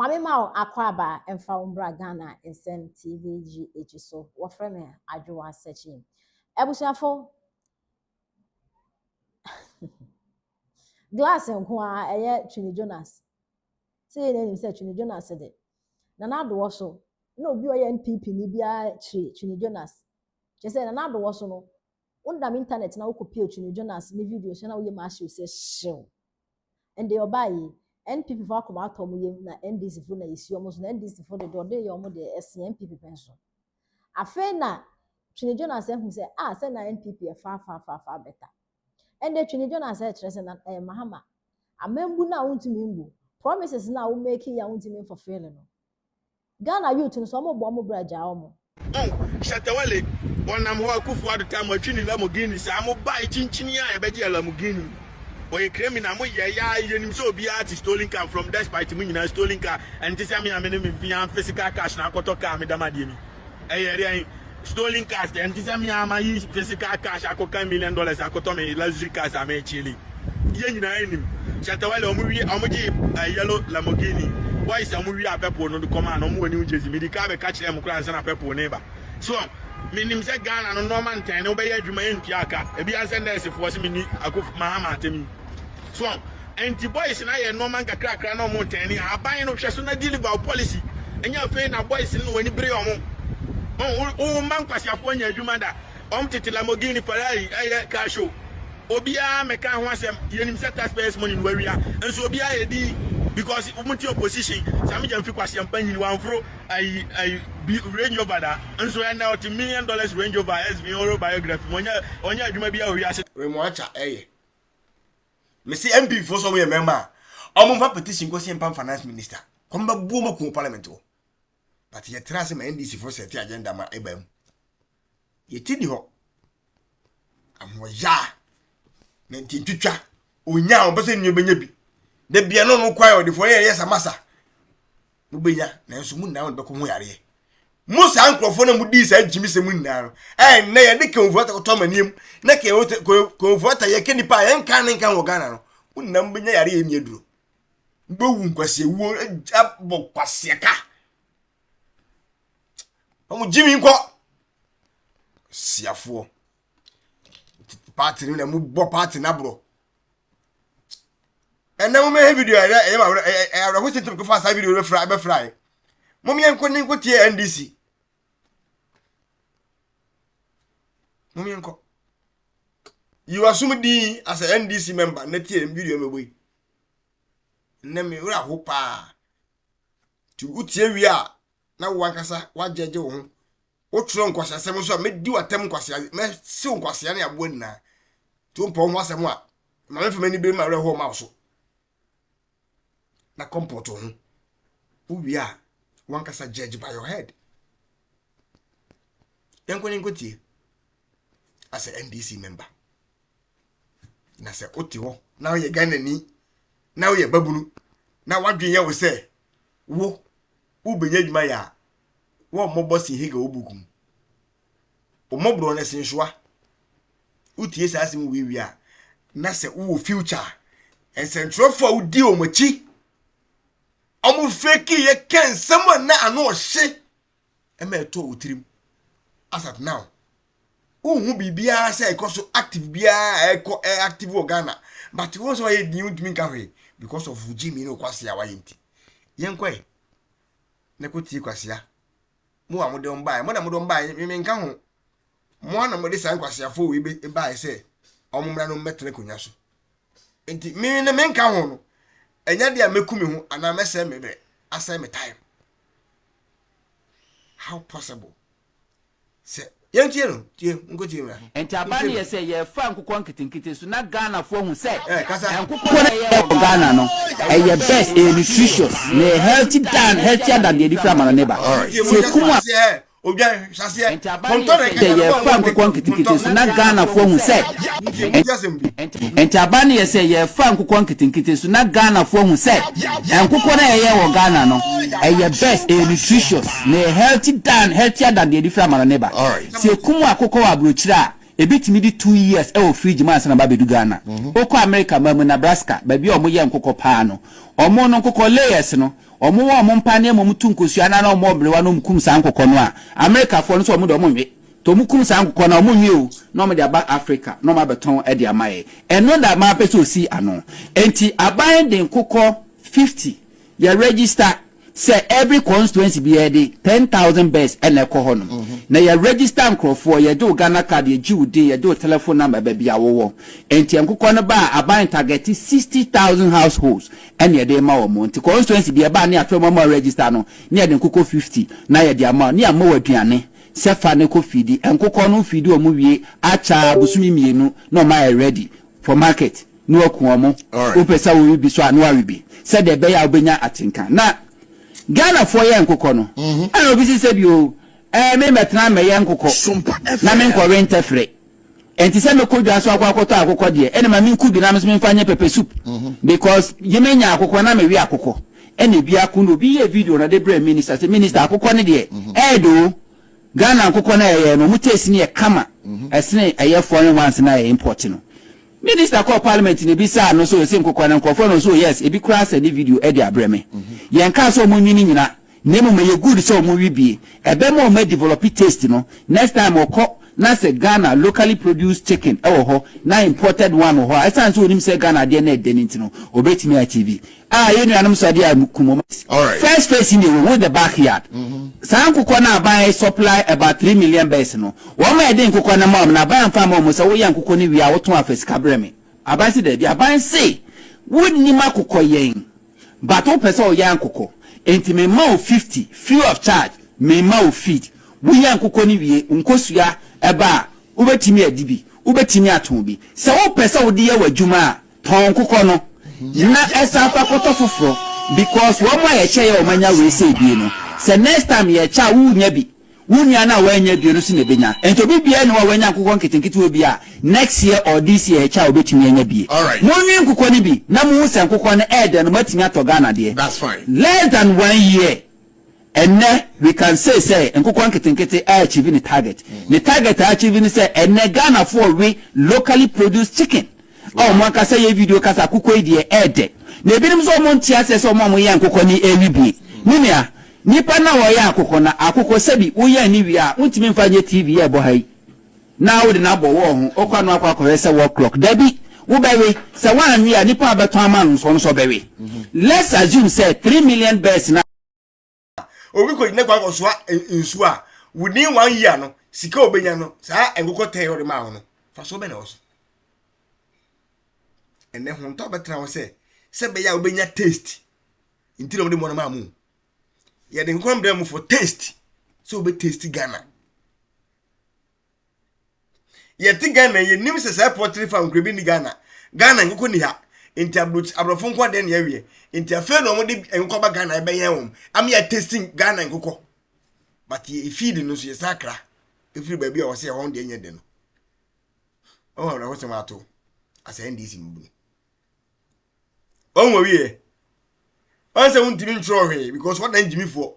Mami ma akwaba emfa umbra Ghana nsem TVGH so wofre me adwowa searching ebusuafo glass nko a eye Twini Jonas say na nim say Twini Jonas de na do so na obi oye NPP ni bia chiri Twini Jonas je say na do so no undam internet na ukopie Twini Jonas ni video so na wo ye ma show say shiw and they obayi NPP for akoma atom yem na NDC for na isi omo so na NDC for the dey omo de SNPP pension afa na Twini Jonas hu say say na NPP e fa better and the Twini Jonas say kire na mahama amembu na wontumi mbu promises na wo make ya wontumi fulfill no Ghana youth no so mo braja omo Shatawale wonam ho akufu adu time Twini Lamborghini sa mo buy chinchini a e beje Lamborghini boy criminal mo ya yenim so obi artist stolen car from despite me na stolen car and this am me via physical cash na akoto car me damade mi eh stolen cars and this am my physical cash akoka $1 million akoto me luxury cars am chili ye nyina enim Shatawale omuji yellow Lamborghini why is omuwi apepo no come and omu wani ujezi me di car be catch them kura nsa na pepo neighbor so minim se Ghana no normal ntan no be ya adwuma entiaka e bi ansend there se force me ni akof mahama atemi so anti boys na ye normal kakra na omo ntani aban no hwe so na deliver policy enya fe na boys no wani bere omo o man kwasiafo nya adwuma da tete Lamborghini Ferrari car show obia meka ho asem yenim set taxpayers money no wawia enso obia ye di because umunti opposition sami jam fi kwasiam panyin wanfro Range Rover da enso ya na $1 million Range Rover SV autobiography onya adwuma bia o wi ase we mo acha me see MP for so we member omo petition go see finance minister come ba buo maku parliament o but ye trust me NDC for set agenda ma ebam ye tidi ho amoya na ntintwa onya obese nyu benya bi de bia no kwai o de fo ye yes amasa no benya na enso mu na be ko ho yare musa ankrofo na mu di sa jimi se mu nna no na ye de ke ovota ko to maniem na ke ko ovota ye ke nipa ye nka ne nka wo Ghana no unam benya yare ye mieduro gbowu nkwase wo abo kwase ka omu jimi nko siafo party ni na mu bo party na bro and now me video I was to go fast video be fry mommy enko ni nko tie NDC mommy enko you assume di as a NDC member na tie video me boy na me ura ho pa tu utie wi a na wo ankasa wa jeje wo ho wo tro nkwase asem so me di watem nkwase me si nkwase na abo nna tu mpo ho asem a ma me fema ni be ma re ho ma so na comport on ubi a one kasa judge by your head yanko ninkotie as a NDC member na se otiwo na ye Ghana ni na ye babunu na wadwen ya wo se wo ubenya dwuma ya wo mobosi hega obukum o mobro na sinhwa utie sa asim wiwi a na se wo future central for udi o machi omu fake ye ken someone na ano hye emeto otirim as at now uhu bibia say because active bia active o Ghana but won so ye di udimi ka hwe because of Jimmy no kwase ya wayenti yenkwe na koti kwase ya mo amode mbae mo na mo do mbae me nka ho mo na mo de san kwase afo we be bae say omumra no metre konya so enti me na me nka ho no enya dia mekumi ho ana mese mebe asay me time how possible say yentie no tie ngotie mra enti abani ye say ye fa nkokɔ nkitinkiti so na Ghana fo hu say nkokɔ na ye Ghana no ye best nutritious na healthier than the different man neighbor se kuma obia sase ye fa nkokɔ nkitinkiti so na Ghana fo hu say enti abani ye say ye fa nkokɔ nkitinkiti so na Ghana fo hu say nkokɔ na ye wo Ghana no ye best nutritious na healthier than the different man neighbor se kuma akokɔ wa brochira ebetimi di 2 years e wo fridge man na ba bedu Ghana oko America ma mu Nebraska ba bi omo ye nkokọ pa no omo no nkokọ layers no omo wo omo mpa ne omo tunkosu ana na omo obrewa no mkum sa nkokọ no a America fo no so omo do omo nwe to mukum sa nkokọ na omo nwe o no omo de aba Africa no ma beton e de amaye eno da ma pese osi ano enti aban de nkokọ 50 ya register say every constituency be ready 10,000 best and a kohonum. Na ya register for ya do Ghana card ya Jude ya do telephone number baby awo. Enti nkukona ba aban target 60,000 households and ya de ma omo. Nti constituency be ba na afema ma register no na ya de nkuko 50 na ya de ama na ya ma waduane. Sefa ne ko fidi nkukọ no fidi omo wie acha busumi mienu no ma ready for market. No akuomo. Opesa wo bi so anu awibi. Said the be ya obenya atinka. Na Ghana for yen nkokọ no ana obi se bi o me metna me yen nkokọ na me nkọ rent free enti se me kodwa so akwakoto akokọ de ene ma me nkubi na me mfanye pepper soup because yemenya akokọ na me wi akokọ ene bi akuno bi ye video na de bre minister se minister akokọ ne de edo Ghana akokọ na ye no mutesi ne kama esene eye foreign ones na ye import no Minister call parliament ni bisa no so sim kokwa na nkofo no so yes ebi kura se ni video e de abreme yen ka so mo nwini nyina nemu me ye good so mo wibie ebe mo ma develop taste no next time okọ na se Ghana locally produced chicken e wo ho na imported one ho asan so onim se Ghana de na edeni ntino obetimi achieve you know anum so de akumo first face in the with the backyard san kokọ na buy supply about 3 million base no wo ma eden kokọ na mom na buy am mo so wo yan kokọ ni wi a wo ton afes kabreme abansi de aban say wonni makokọ yen but o pese o yan kokọ enti me ma o 50 free of charge me ma o feed wo yan kokọ ni wi nkosua eba ubetimi adibi ubetimi aton bi se wo pese wo de ye wadwuma ton kokọ no na esa fa koto foforo because wo ma ye che ye o manya we say bi no se next time ye cha wu nya bi wunya na wa nya bi no si ne benya ento bi bia no wa wanya kokọ nketenkete obi a next year or this year cha obetimi anya bi mo nwi kokọ ni bi na mo se kokọ no ede no matimi ato Ghana de that's fine less than 1 year and we can say nkokọ nketenkete achieve the target the target achieve say and Ghana for we locally produced chicken oh mo ka say video kasa kokọ ide ede na ebinim so mo ntia say so mo yan kokọ ni ewibi ninia nipa na wo ya akokọ na akokọ sabi wo ya ni wi a untimi mfanye TV ya bo hai na wo de na bo wo ho okwa no akwa say 1 o'clock dabi wo bewe say wan wi a nipa abeton amanu so bewe let's assume say 3 million bears na obi ko ne kwa so nsu a wudi 1 year no sika obenya no sa enkokọ ten ore ma ho no fa so be na oso ene ho nto betra wo se be ya obenya taste ntiro mo de mo na mamu ya de nkon dem for taste so be taste Ghana ye ti Ghana ye nim se poultry farm krebi ni Ghana nkoko ni ha enti abrofo nkwa de na yawie enti afa no mo de nkwa ba Ghana e be yen wom am ya tasting Ghana nkoko but ye feed no so ye sakra every baby o se e won de nya de no oh na wo se ma to asa NDC mbu onwe wie on se untimi ntro hwe because what dan jimi for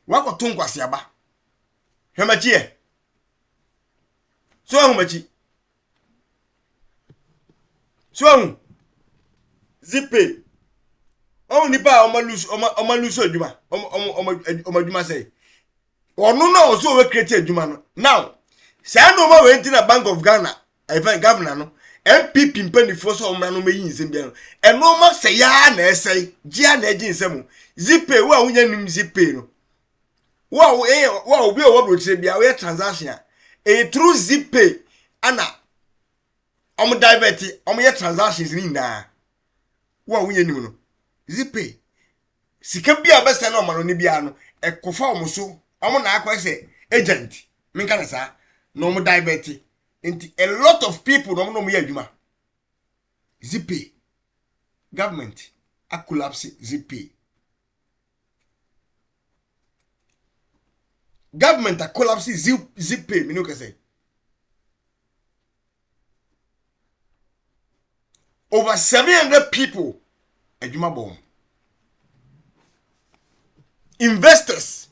wakoto nkwase aba hwemachi e so hwemachi so zipe on nipa o maluso adwuma o adwuma say onu na o so we create adwuma no now say no ma we ntina Bank of Ghana even governor no MPP mpanifo so omra no meyi nsem bia no eno ma se ya na esai gia na eji nsem zipe wo awunya nim zipe no wo obi o wo chire bia we transaction through zipe ana divert ye transactions ni na wo awunya nim no zipe sika bia be se na omaro ni bia no ekofa omuso na akwa se agent minka na sa no divert. A lot of people don't know me adwuma. Zipe government a collapse Zipe. Government a collapse Zipe me no ka say. Over 700 people adwuma bom. Investors.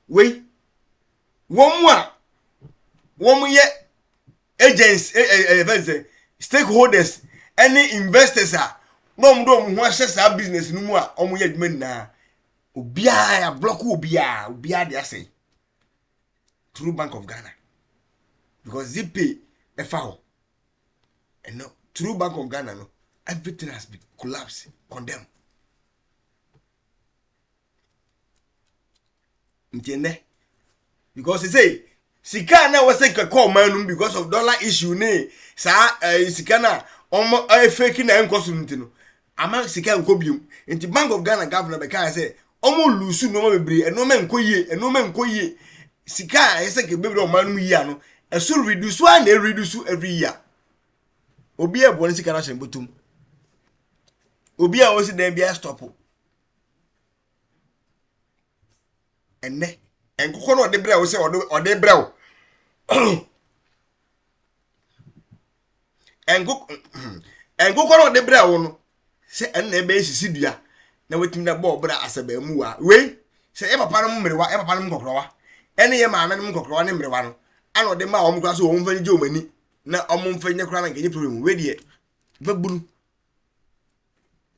Wait. Womu ye agents stakeholders any investors are no mdo mu ho share business no mu a omu ye adwuma na obia ya block obia dey say through Bank of Ghana because they pay a foul and no through Bank of Ghana no everything has been collapsed on them. Because they say sika na was say call manum because of dollar issue ne sa sika na fake na enkoso ntino ama sika enko biom nti Bank of Ghana governor be kan say omo lusu no bebre eno ma enko yie sika say ke bebre o manum yi ano eso reduce one reduce every year obi e bo sika na hye botum obi a o si dem bia stop enne enkoko no de bre o se o de bre o enkoko no de bre o no se enne be sisi dua na wetim na bo bra asaba mu wa we se e papa no mmerewa e papa no mkokrowa ene ye maame no mkokrowa ne mmerewa no ana o de ma o mkwa so o mfa nje omani na o mfa nye kra na nge problem we de babunu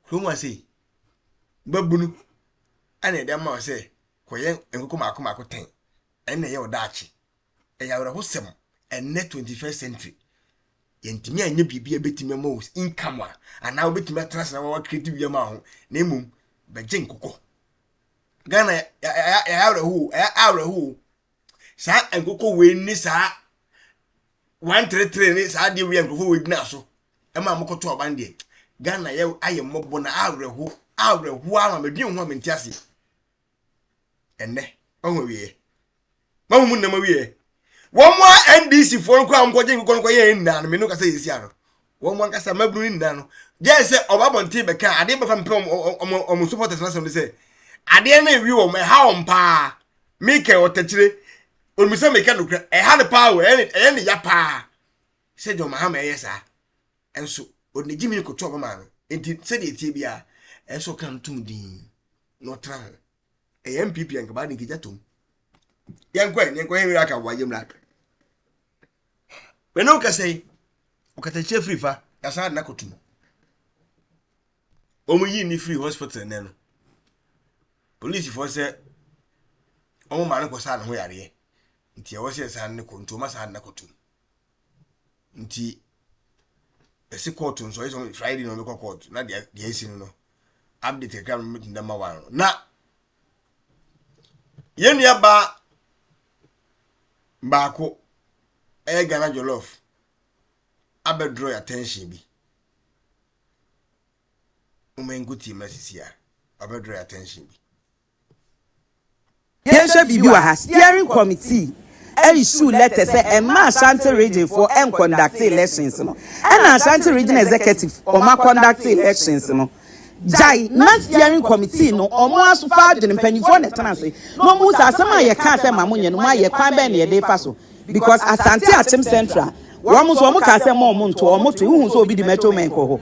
Who say babunu ana de ma o se koye enkoko mako 10 ene ye odachi eyawre hosem enne 21st century yentimi anya bibia betimi ma income ana obetimi trust na wa creative bia ma ho na emum beje nkoko Ghana awre hu sa enkoko we ni sa 133 ni sa de we enkoko we gina so e ma mokoto obande Ghana ye aye mobo na awre hu ama me dwen hu amentiase enne onwe wie mamu na mawie won mo NDC for nko am koje nko ye nna no me no kasa yesi ano won mo kasa mabru nna no je se obabonti be ka ade be fa mpem om supporters na sem say ade na wi wo me ha ompa mike otachire onmise me ka no kra e ha ne pa wo e ne ya pa se jo ma ha me yesa enso onigi mi ko to ba ma no enti se de tie bia enso kan tum din no tra MPP and Kabani Gijatum. Young Quay, Yankwaka, why you black. When no can say, Okatache free fa, as I nakotum. Only ni free hospital and then. Police for said, oh, man, was on where ye. Nti was yes, and Thomas and nakotum. Nti a sick court, so it's only Friday no local court, not the yes, no. Update a government number one. Now, yen ya ba ko Ghana jollof abe draw attention bi umenguti masisia abe draw attention bi Yensha bibi wa steering committee issue letter say Ashanti region for conduct elections no Ashanti region executive conduct elections no Jai not steering committee no omo asofa adwene mpanifo ne tenase no mu sa asema ye ka se mamunye no ma ye kwan be ne ye de fa so because Asante Achim Central wo mu so mo ka se mo nto omo to hu so obi di metro men ko ho